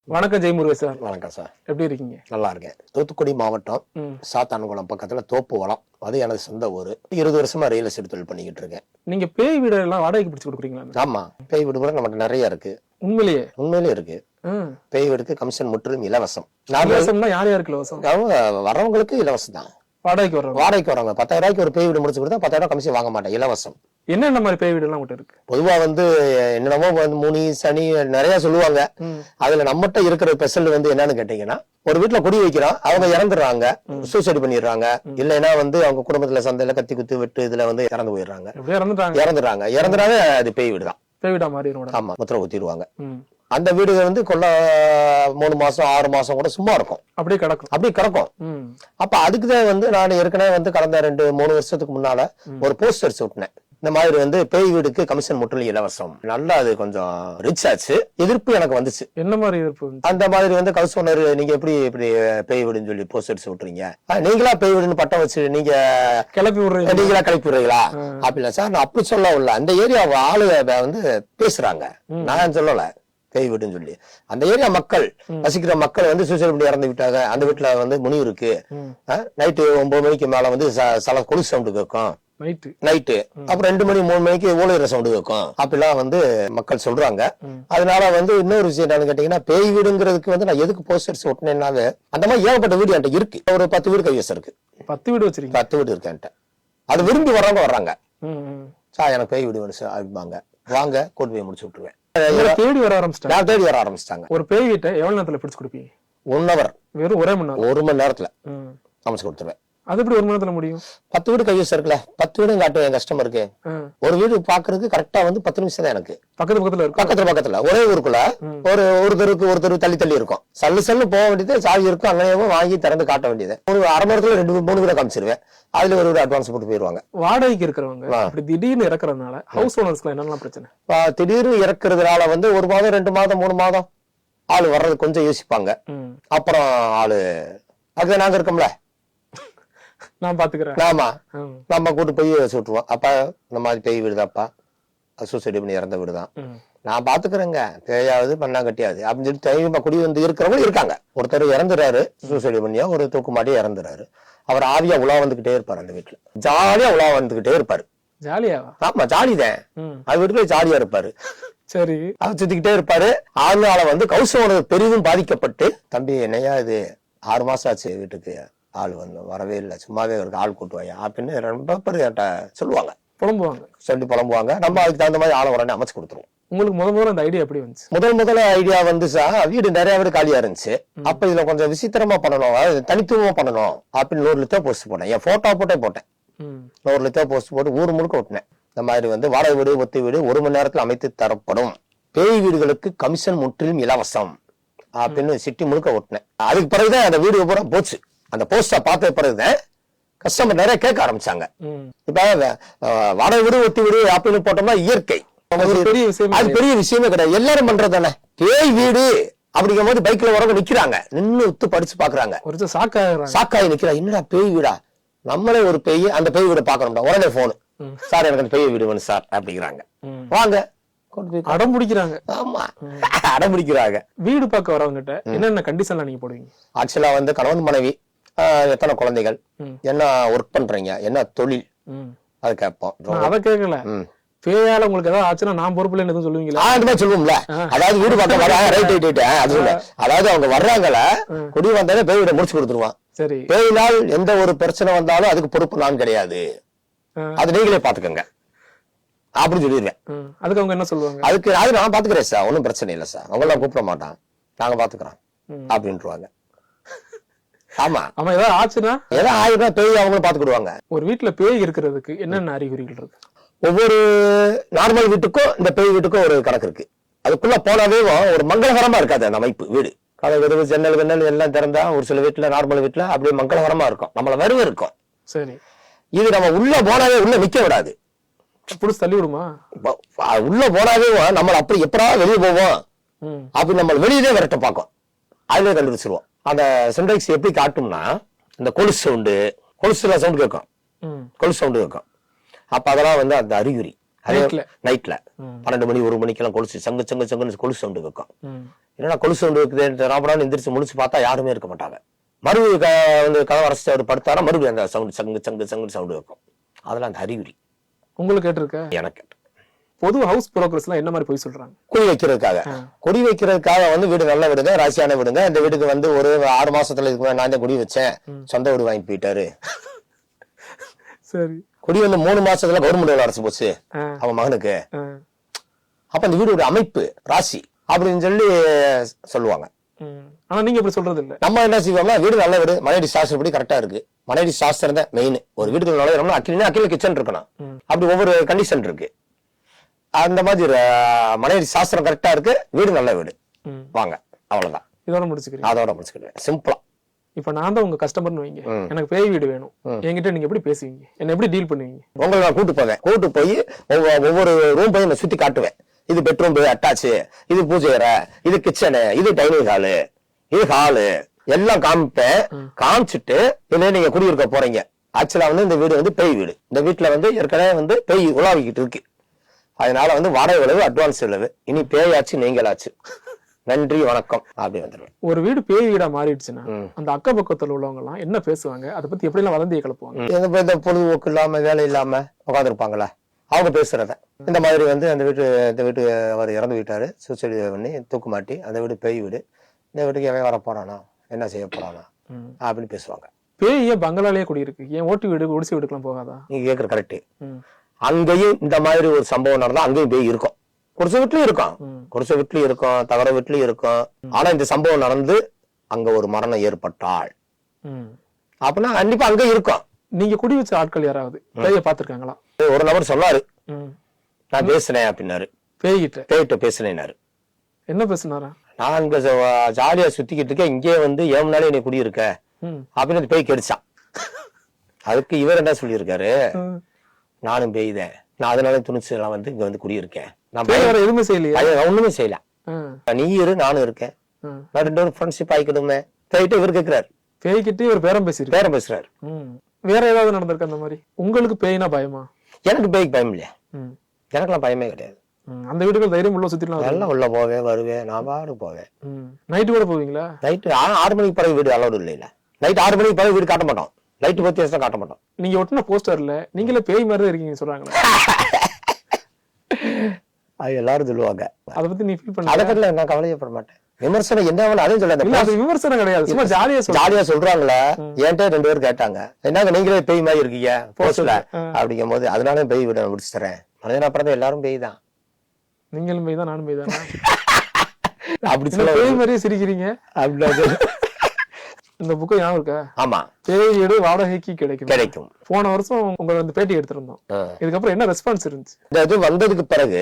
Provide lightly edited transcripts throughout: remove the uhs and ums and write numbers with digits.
வணக்கம் ஜெயமுருகன் சார். வணக்கம் சார். எப்படி இருக்கீங்க? நல்லா இருக்கேன். தூத்துக்குடி மாவட்டம் சாத்தான்குளம் பக்கத்துல தோப்புவளம், அது எனது சொந்த ஊரு. 20 வருஷமா ரியல் எஸ்டேட் தொழில் பண்ணிக்கிட்டு இருக்கேன். நீங்க பேய் வீடு எல்லாம் வாடகைக்கு பிடிச்சு கொடுக்குறீங்களா? ஆமா, பேய் வீடு கூட நம்மகிட்ட நிறைய இருக்கு. உண்மையிலேயே இருக்கு. பேய் வீடுக்கு கமிஷன் முற்றிலும் இலவசம். யார் யாருக்கு இலவசம்? வரவங்களுக்கு இலவசம் தான். வாடகைக்கு வர்றோம். வாடகைக்கு வரவங்க 10,000 ரூபாய்க்கு ஒரு பேய் வீடு முடிச்சு கொடுத்தா 10,000 கமிஷன் வாங்க மாட்டேன், இலவசம். என்னென்ன மாதிரி பேய் வீடு எல்லாம் இருக்கு? பொதுவா என்னென்னமோ முனி சனி நிறைய சொல்லுவாங்க. அதுல நம்மகிட்ட இருக்கிற ஸ்பெஷல் என்னன்னு கேட்டீங்கன்னா, ஒரு வீட்டுல குடி வைக்கிறோம், அவங்க இறந்துடுறாங்க, சூசைட் பண்ணிடுறாங்க, இல்லைன்னா அவங்க குடும்பத்துல சந்தையில கத்தி குத்து வெட்டு இதுல இறந்து போயிடுறாங்க. இறந்துறாங்க அது பேய் வீடு தான். பேய் வீடா மாறிடும். ஆமா, முத்திரை குத்திடுவாங்க. அந்த வீடு கொள்ள 3 மாசம் 6 மாசம் கூட சும்மா இருக்கும், அப்படியே கிடக்கும். அப்ப அதுக்குதான் நான் ஏற்கனவே கடந்த 2-3 வருஷத்துக்கு முன்னால ஒரு போஸ்டர்ஸ் விட்டுனேன். இந்த மாதிரி பேய் வீடுக்கு கமிஷன் முற்றிலும் இலவசம். நல்லா அது கொஞ்சம் ரிச் ஆச்சு. எதிர்ப்பு எனக்கு வந்துச்சு. என்ன மாதிரி எதிர்ப்பு? அந்த மாதிரி கவுஸ் ஓனர், நீங்க எப்படி பேய் வீடுன்னு சொல்லி போஸ்டர்ஸ் விட்டுறீங்க, நீங்களா பேய் வீடுன்னு பட்டம் வச்சு நீங்களா கிளப்பி விடுறீங்களா அப்படின்னா சார், நான் அப்படி சொல்ல உள்ள அந்த ஏரியா ஆளு பேசுறாங்க, நான் சொல்லல பேய் வீடுன்னு சொல்லி. அந்த ஏரியா மக்கள் வசிக்கிற மக்கள் சூசைட் பண்ணி இறந்து விட்டாங்க. அந்த வீட்டுல முனி இருக்கு. நைட்டு 9 மணிக்கு மேல கொலுசு சவுண்டு கேட்கும். நைட்டு அப்புறம் 2 மணி 3 மணிக்கு ஓலையிற சவுண்டு கேட்கும். அப்படிலாம் மக்கள் சொல்றாங்க. அதனால இன்னொரு விஷயம் என்னன்னு கேட்டீங்கன்னா, பேய் வீடுங்கிறதுக்கு நான் எதுக்கு போஸ்டர்ஸ் ஒட்டினேன்னாவே, அந்த மாதிரி ஏகப்பட்ட வீடு என்கிட்ட இருக்கு. ஒரு 10 வீடு கைவசம் இருக்கு. 10 வீடு வச்சிருக்கீங்க? 10 வீடு இருக்கு என்கிட்ட. அது விரும்பி வர்றாங்க. சார் எனக்கு பேய் வீடு வேணும் அப்படிம்பாங்க. வாங்க, கூட்டு போய் முடிச்சு விட்டுருவேன். தேடி வர ஆரம்பிச்சிட்டாங்க. ஒரு பேய் வீட்டை எவ்வளவு நேரத்துல பிடிச்சு கொடுப்பீங்க? 1 hour. வெறும் 1 மணி நேரத்துல அமைச்சு கொடுத்துருவேன். அது எப்படி 1 மணி நேரத்துல முடியும்? 10 வீடு கைவசம் இருக்குல்ல, 10 வீடும் காட்டுவேன் என் கஸ்டமருக்கு. ஒரு வீடு பாக்குறதுக்கு கரெக்டா 10 நிமிஷம் தான் எனக்கு. பக்கத்துல ஒரே ஊருக்குள்ள ஒரு தெரு தள்ளி இருக்கும். சல்லு போக வேண்டியது, சாவி இருக்கும், அங்கேயே வாங்கி திறந்து காட்ட வேண்டியது. ஒரு அரை மணி நேரத்துல 2-3 வீட காமிச்சிருவேன். அதுல ஒரு அட்வான்ஸ் போட்டு போயிருவாங்க. வாடகைக்கு இருக்கிறவங்க திடீர்னு இறக்குறதுனால ஹவுஸ் ஓனர்ஸ்க்கு என்னென்ன பிரச்சனை? திடீர்னு இறக்குறதுனால 1 மாதம் 2 மாதம் 3 மாதம் ஆளு வர்றது கொஞ்சம் யோசிப்பாங்க. அப்புறம் ஆளு அது நாங்க இருக்கோம்ல, நான் பாத்துக்கிறேன். ஆமா, நம்ம கூட்டு போய் சுட்டுருவோம். அப்பா இந்த மாதிரி பேய் வீடுதாப்பா, சூசைட் பண்ணி இறந்த வீடுதான், நான் பாத்துக்கிறேங்க, பேயாவது பண்ணாங்கட்டியாது அப்படின்னு சொல்லி தைரியமா குடி இருக்கிறவங்க இருக்காங்க. ஒருத்தர் இறந்துறாரு சூசைட் பண்ணியா, ஒரு தூக்கு மாட்டி இறந்துறாரு. அவர் ஆவியா உலா வந்துகிட்டே இருப்பாரு. அந்த வீட்டுல ஜாலியா உலா வந்துகிட்டே இருப்பாரு. ஜாலியா? ஆமா, ஜாலிதான். அது வீட்டுல ஜாலியா இருப்பாரு. சரி, அவர் சுத்திக்கிட்டே இருப்பாரு. ஆளுநாள கவுஸ் ஓனர் பெரிதும் பாதிக்கப்பட்டு, தம்பி என்னையா இது 6 மாசம் ஆச்சு வீட்டுக்கு ஆள் வரவே இல்லை, சும்மாவே இருக்கு, ஆள் கூட்டுவாயா அப்படின்னு ரொம்ப பேர் சொல்லுவாங்க, புலம்புவாங்க. நம்ம அதுக்கு தகுந்த மாதிரி ஆளை உடனே அமைச்சு கொடுத்துருவோம். உங்களுக்கு முதல்ல அந்த ஐடியா எப்படி வந்துச்சு? முதல்ல ஐடியா வீடு நிறைய வீடு காலியா இருந்துச்சு. அப்ப இதுல கொஞ்சம் விசித்திரமா பண்ணணும், தனித்துவமா பண்ணணும் அப்படின்னு 100 லிட்டர் போஸ்ட் போட்டேன். என் போட்டோ போட்டேன். 100 லிட்டர் போஸ்ட் போட்டு ஊர் முழுக்க ஓட்டினேன். இந்த மாதிரி வாடகை வீடு, ஒத்து வீடு 1 மணி நேரத்துல அமைத்து தரப்படும். பேய் வீடுகளுக்கு கமிஷன் முற்றிலும் இலவசம் அப்படின்னு சிட்டி முழுக்க ஓட்டினேன். அதுக்கு பிறகுதான் அந்த வீடு பூரா போச்சு. அந்த போஸ்ட பார்த்த பிறகுதான் கஸ்டமர் நிறைய கேட்க ஆரம்பிச்சாங்க. இப்ப வாடகை வீடு, ஒத்தி வீடு அப்படின்னு போட்டோம்னா இயற்கை, அது பெரிய விஷயமே கிடையாது, எல்லாரும் பண்றதானே. பேய் வீடு அப்படிங்கும் போது பைக்ல வரவங்க நிக்கிறாங்க, நின்னு உத்து படிச்சு பாக்குறாங்க, சாக்காய் நிக்கிறாங்க. என்னடா பேய் வீடா, நம்மளே ஒரு பேய், அந்த பேய் வீட பாக்கணும்டா. உடனே போனு, சார் எனக்கு அந்த பேய் வீடு வேணும் சார் அப்படிங்கிறாங்க. வாங்க, அடம் பிடிக்கிறாங்க. ஆமா, அடம் பிடிக்கிறாங்க. வீடு பார்க்க வரவங்கிட்ட என்னென்ன கண்டிஷன்ல நீங்க போடுவீங்க? ஆக்சுவலா கணவன் மனைவி, எத்தனை குழந்தைகள், என்ன ஒர்க் பண்றீங்க, என்ன தொழில், அது கேட்போம். அதை கேட்கல, பேயால உங்களுக்கு ஏதாவது ஆச்சுன்னா நான் பொறுப்பு இல்லைன்னு எதுவும் சொல்லுவீங்களா? அந்த மாதிரி சொல்லுவோம்ல. அதாவது வீடு பார்க்க வராங்க, ரைட் அது சொல்ல, அதாவது அவங்க வர்றாங்கல, குடி வந்தாலே பேய் வீட முடிச்சு கொடுத்துருவான். சரி, பேயினால் எந்த ஒரு பிரச்சனை வந்தாலும் அதுக்கு பொறுப்பு நான் கிடையாது, அது நீங்களே பாத்துக்கோங்க அப்படின்னு சொல்லிடுவேன். அதுக்கு அவங்க என்ன சொல்லுவாங்க? அதுக்கு அது நான் பாத்துக்கிறேன் சார், ஒன்னும் பிரச்சனை இல்லை சார், அவங்களாம் கூப்பிட மாட்டான், நாங்க பாத்துக்கிறோம் அப்படின்ட்டுருவாங்க. ஆமா, ஆமா, ஏதாவது ஆச்சுன்னா பேய் அவங்களும் பாத்துக்கிடுவாங்க. ஒரு வீட்டுல பேய் இருக்கிறதுக்கு என்னென்ன அறிகுறிகள் இருக்கு? ஒவ்வொரு நார்மல் வீட்டுக்கும் இந்த பேய் வீட்டுக்கும் ஒரு கணக்கு இருக்கு. அதுக்குள்ள போனாவே ஒரு மங்களகரமா இருக்காது அந்த அமைப்பு. வீடு கதை கதவு ஜன்னல் எல்லாம் திறந்தா ஒரு சில வீட்டுல, நார்மல் வீட்டுல அப்படியே மங்களகரமா இருக்கும், நம்மள வருவ இருக்கும். சரி, இது நம்ம உள்ள போனாவே உள்ள நிக்க விடாது, புடிச்சு தள்ளி விடுமா? உள்ள போனாவே நம்மள அப்படி எப்படா வெளியே போவோம் அப்படி நம்ம வெளியே விரட்ட பார்க்கும். அதுவே கண்டுபிடிச்சிருவோம். அந்த சென்ட்ரிக்ஸ் எப்படி காட்டும்னா, இந்த கொலுசு சவுண்டு, கொலுசுல சவுண்ட் கேட்கும், கொலுசு சவுண்டு கேட்கும். அப்ப அதெல்லாம் அந்த அறிகுறி. நைட்ல 12 மணி 1 மணிக்கெல்லாம் கொலுசு சங்கு கொலுசு சவுண்டு கேட்கும். என்னன்னா கொலுசு சவுண்டு இருக்குது ராபடான்னு எந்திரிச்சு முழிச்சு பார்த்தா யாருமே இருக்க மாட்டாங்க. மறுபடியும் வந்து கதவை அரைச்சிட்டு அவர் படுத்தாரா மறுபடியும் அந்த சவுண்டு சங்கு சவுண்டு இருக்கும். அதெல்லாம் அந்த அறிகுறி. உங்களுக்கு கேட்டிருக்க? எனக்கு பொது ஹவுஸ் புரோக்கர்ஸ் எல்லாம் என்ன மாதிரி போய் சொல்றாங்க? குடி வைக்கிறதுக்காக வந்து வீடு நல்ல விடுங்க, ராசியான விடுங்க. இந்த வீட்டுக்கு வந்து ஒரு 6 மாசத்துல இதுக்கு நான் தான் குடி வச்சேன், சொந்த வீடு வாங்கிட்டு போயிட்டாரு. சரி. குடி வந்து 3 மாசத்துல கவர்மெண்ட் வேலை அரைச்சு போச்சு அவன் மகனுக்கு. அப்ப இந்த வீடு ஒரு அமைப்பு ராசி அப்படின்னு சொல்லி சொல்லுவாங்க. ஆனா நீங்க இப்படி சொல்றது இல்ல. நம்ம என்ன செய்வோம்னா வீடு நல்ல வீடு, மனைவி சாஸ்திரம் படி கரெக்டா இருக்கு. மனைவி சாஸ்திரம் தான் மெயின். ஒரு வீட்டுக்கு நுழையிறோம்னா அக்கில கிச்சன் இருக்கணும். அப்படி ஒவ்வொரு கண்டிஷன் இருக்கு. அந்த மாதிரி மனைவி சாஸ்திரம் கரெக்டா இருக்கு, வீடு நல்ல வீடு வாங்க, அவ்வளவுதான். இதோட முடிச்சுக்கிறேன். அதோட முடிச்சுக்கிறேன் சிம்பிளா. இப்ப நான் தான் உங்க கஸ்டமர்னு வைங்க, எனக்கு பேய் வீடு வேணும், என்கிட்ட நீங்க எப்படி பேசுவீங்க, என்ன எப்படி டீல் பண்ணுவீங்க? உங்களை நான் கூட்டு போய் ஒவ்வொரு ரூம் போய் நான் சுத்தி காட்டுவேன். இது பெட்ரூம் அட்டாச்சு, இது பூஜை அறை, இது கிச்சனு, இது டைனிங் ஹாலு, இது ஹாலு எல்லாம் காமிப்பேன். காமிச்சிட்டு இல்ல நீங்க குடியிருக்க போறீங்க. ஆக்சுவலா வந்து இந்த வீடு வந்து பேய் வீடு. இந்த வீட்டுல வந்து ஏற்கனவே வந்து பேய் உலாவிக்கிட்டு இருக்கு. அதனால வந்து வாடகை விளைவு, அட்வான்ஸ் விளைவு, இனி பேயாச்சு நீங்களாச்சு, நன்றி வணக்கம் அப்படி வந்துடுவேன். ஒரு வீடு பேய் வீடா மாறிடுச்சுன்னா அந்த அக்க பக்கத்துல உள்ளவங்க எல்லாம் என்ன பேசுவாங்க, அதை பத்தி எப்படி எல்லாம் வதந்தியை கிளப்புவாங்க? இந்த பொழுதுபோக்கு இல்லாம வேலை இல்லாம உட்காந்துருப்பாங்களா அவங்க பேசுறத. இந்த மாதிரி வந்து இந்த வீட்டு அவர் இறந்து விட்டாரு, சூசைட் பண்ணி தூக்கு மாட்டி, அந்த வீடு பேய் வீடு, இந்த வீட்டுக்கு எவன் வர போறானா, என்ன செய்ய போறானா அப்படின்னு பேசுவாங்க. பேய் ஏன் பங்களாலேயே குடியிருக்கு, ஏன் ஓட்டு வீடு குடிசை வீடுக்கெல்லாம் போகாதா? நீங்க கேக்குற கரெக்ட். அங்கேயும் இந்த மாதிரி ஒரு சம்பவம் நடந்தா அங்கேயும் பேய் இருக்கும். குடிசை வீட்லயும் இருக்கும், தகர வீட்லயும் இருக்கும். ஆனா இந்த சம்பவம் நடந்து அங்க ஒரு மரணம் ஏற்பட்டால் அப்படின்னா கண்டிப்பா அங்க இருக்கும். நீங்க குடி வச்ச ஆட்கள் யாராவது பேய பாத்துருக்காங்களா? ஒரு நபர் சொன்னாரு, நான் பேசுனேன் அப்படின்னாரு. பேய்கிட்ட பேசுனேன்னாரு. என்ன பேசுனாரா? நான் இங்க ஜாலியா சுத்திக்கிட்டு இருக்கேன், இங்கே வந்து ஏம்னாலே என்னை குடியிருக்க அப்படின்னு பேய் கெடிச்சான். அதுக்கு இவர் என்ன சொல்லியிருக்காரு, நானும் பேய்தேன், நான் அதனால துணிச்சு எல்லாம் வந்து இங்க வந்து குடியிருக்கேன், நான் எதுவுமே செய்யலையா? ஒண்ணுமே செய்யல, நீ இரு நானும் இருக்கேன், நான் 2 பேரும் ஃப்ரெண்ட்ஷிப் ஆயிக்கணுமே பேய்கிட்ட இவர் கேட்கிறாரு. பேய்கிட்டே ஒரு பேரம் பேசுறாரு. வேற ஏதாவது நடந்திருக்கு அந்த மாதிரி? உங்களுக்கு பேய்னா பயமா? எனக்கு பேய்க்கு பயம் இல்லையா, எனக்கெல்லாம் பயமே கிடையாது. அந்த வீட்டுக்கு தைரியம் உள்ள சுத்திடலாம், எல்லாம் உள்ள போவேன் வருவேன், நான் பாடு போவேன். நைட்டு கூட போவீங்களா? நைட்டு 6 மணிக்கு பிறகு வீடு அலோடு இல்ல. நைட் 6 மணிக்கு பிறகு வீடு காட்ட மாட்டோம், லைட் பத்தி காட்ட மாட்டோம். நீங்க ஒட்டின போஸ்டர்ல நீங்களே பேய் மாதிரி இருக்கீங்க சொல்றாங்களா? அது எல்லாரும் சொல்லுவாங்க. அத பத்தி நீ ஃபீல் பண்ண? அதற்குள்ள நான் கவலையப்பட மாட்டேன். விமர்சனம் என்ன வேணும் அதையும் சொல்ல. அது விமர்சனம் கிடையாது, சும்மா ஜாலியா சொல்றாங்களே. என்கிட்ட 2 பேர் கேட்டாங்க, என்னங்க நீங்களே பேய் மாதிரி இருக்கீங்க போஸ்ட்ல அப்படிங்கும் போது, அதனால பேய் விட முடிச்சு தரேன். மனிதனா பிறந்த எல்லாரும் பேய் தான். நீங்களும் பேய் தான், நானும் பேய் தான். அப்படி சொல்ல பேய் மாதிரியே சிரிக்கிறீங்க. இந்த புக்கு ஞாபகம் இருக்கா? ஆமா. பேய் வீடு வாடகைக்கு கிடைக்கும். போன வருஷம் உங்க வந்து பேட்டி எடுத்திருந்தோம். இதுக்கப்புறம் என்ன ரெஸ்பான்ஸ் இருந்துச்சு? இது வந்ததுக்கு பிறகு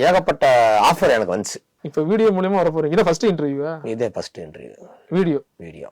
ஏகப்பட்ட ஆஃபர் எனக்கு வந்துச்சு. இப்ப வீடியோ மூலமா வர போறீங்க. இதான் ஃபர்ஸ்ட் இன்டர்வியூவா? இதே ஃபர்ஸ்ட் இன்டர்வியூ. வீடியோ.